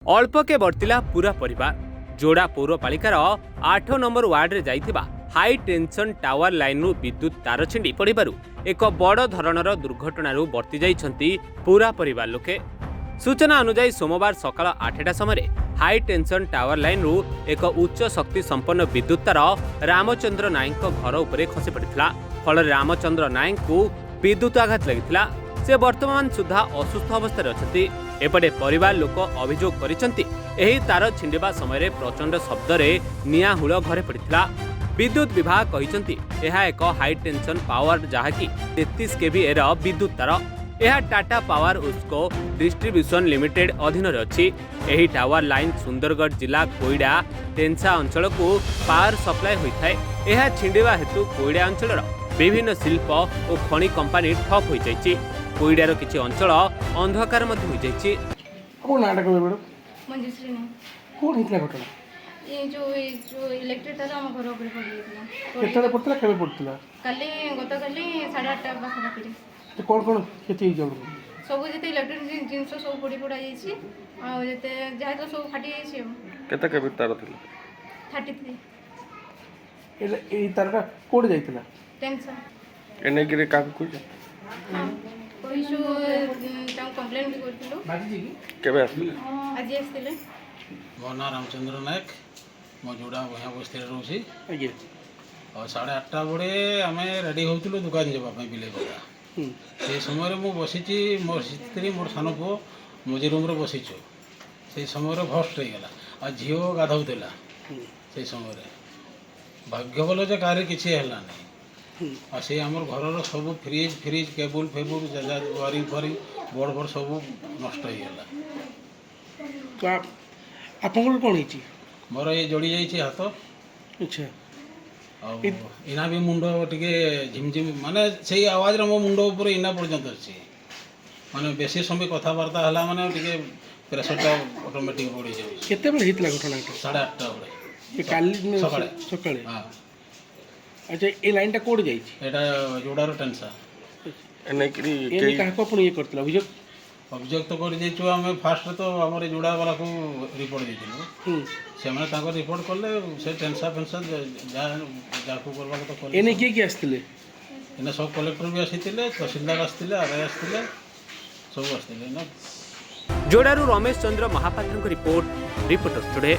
अल्पके बर्तिला पूरा परिवार जोड़ा पौरपालिकार 8 नंबर वार्ड जाइथिबा हाई टेंशन टावर लाइन रु विद्युत तार छिंडी पड़ू एक बड़ धरणर दुर्घटना बर्ती जाइछंती पूरा परिवार लोके। सूचना अनुसार सोमवार सकाळ 8टा समय हाई टेंशन टावर लाइन रु एक उच्च शक्ति संपन्न विद्युत तार रामचंद्र नायक घर उपरे खसी पड़िथिला। फल रामचंद्र नायक को विद्युत आघात लगिथिला। से वर्तमान सुधा असुस्थ अवस्था अच्छी। एपटे परिवार लोक अभियोग करिसंती एही तार छिंडिबा समय प्रचंड शब्द निआं हुल घरे पड़िथिला। विद्युत विभाग कहिसंती एहा एक हाई टेंशन पावर जहाँकि 33 केवीए र विद्युत तार। यह टाटा पावर उस्को डिस्ट्रीब्यूशन लिमिटेड अधीन अच्छी। एही टावर लाइन सुंदरगढ़ जिला कोईडा टेंसा अंचल को पावर सप्लाई होता है। यह छिंडिबा हेतु कोईडा अंचल विभिन्न शिल्प और खनि कंपानी ठप हो जाइए। कोईडार किसी अंचल अंधकार मध्य हो जाइए। कौन नाटक में मैडम मंजूश्री नहीं कौन हितला घटना ये जो इलेक्ट्रिक था हम घर ऊपर पड़ गया केतले पड़तला केबे पड़तला काली गतकाली 8:30 पाखापाखि तो कौन कौन केती जब सब जते इलेक्ट्रिक जिनस सब पड़ी पड़ा जाइए आ जते जहा तो सब फाटी जाइए केते केबे तार थिला 33 एले ए तारका कोड जाइतला टेंशन एने गिरे का कुछ कोई जो ताऊ कंप्लेंट भी करथिलो केबे आसले आज आस्थिले मो ना रामचंद्र नायक मो जोड़ा वहाँ बस्ती रोचे आगे और 8:30 बड़े आम रेडी होलु दुकान जावाई बिले बजा से समय मु बसी मोर स्त्री मोर सान पु मझी रूम बसीचु से समय भस्ट होगला आ झील गाधौला से समय भाग्य भल जे कार किसी है नहीं आ से आम घर सब फ्रिज फ्रिज केबुल फेबुल वारिंग फारिंग बड़ बड़ सब नष्ट होगला। तो आपन कौन हिची मोर ये जोड़ी जाइए हाथ अच्छा और इना भी मुंड टिके झिमझिम माने से आवाज रे मो मुंड ऊपर इना पर्यंत अच्छी माने बेसी समय कथबार्ता हला माने टिके प्रेशरटा ऑटोमेटिक बढ़ी जाए। केते बेले हितला घटना 8:30 बड़े ये काली सकाळे सकाळे हाँ अच्छा ए लाइन टा कोड जाइची एटा जोड़ार टेंसा एने गिरी ए काहे को अपन ये करतला अभियोग अभियोग तो कर देचु आम फास्ट तो आम जोड़ा वाला को रिपोर्ट देथिलु से माने ताको रिपोर्ट करले से टेंसा फेंसा जाको करबा तो कर एने किए आस्थिले एने सब कलेक्टर भी आसीथिले तहसीलदार आसीथिले आरआई आसीथिले सब आसीथिले ना। जोड़ारू Ramesh Chandra Mahapatra report reporters today.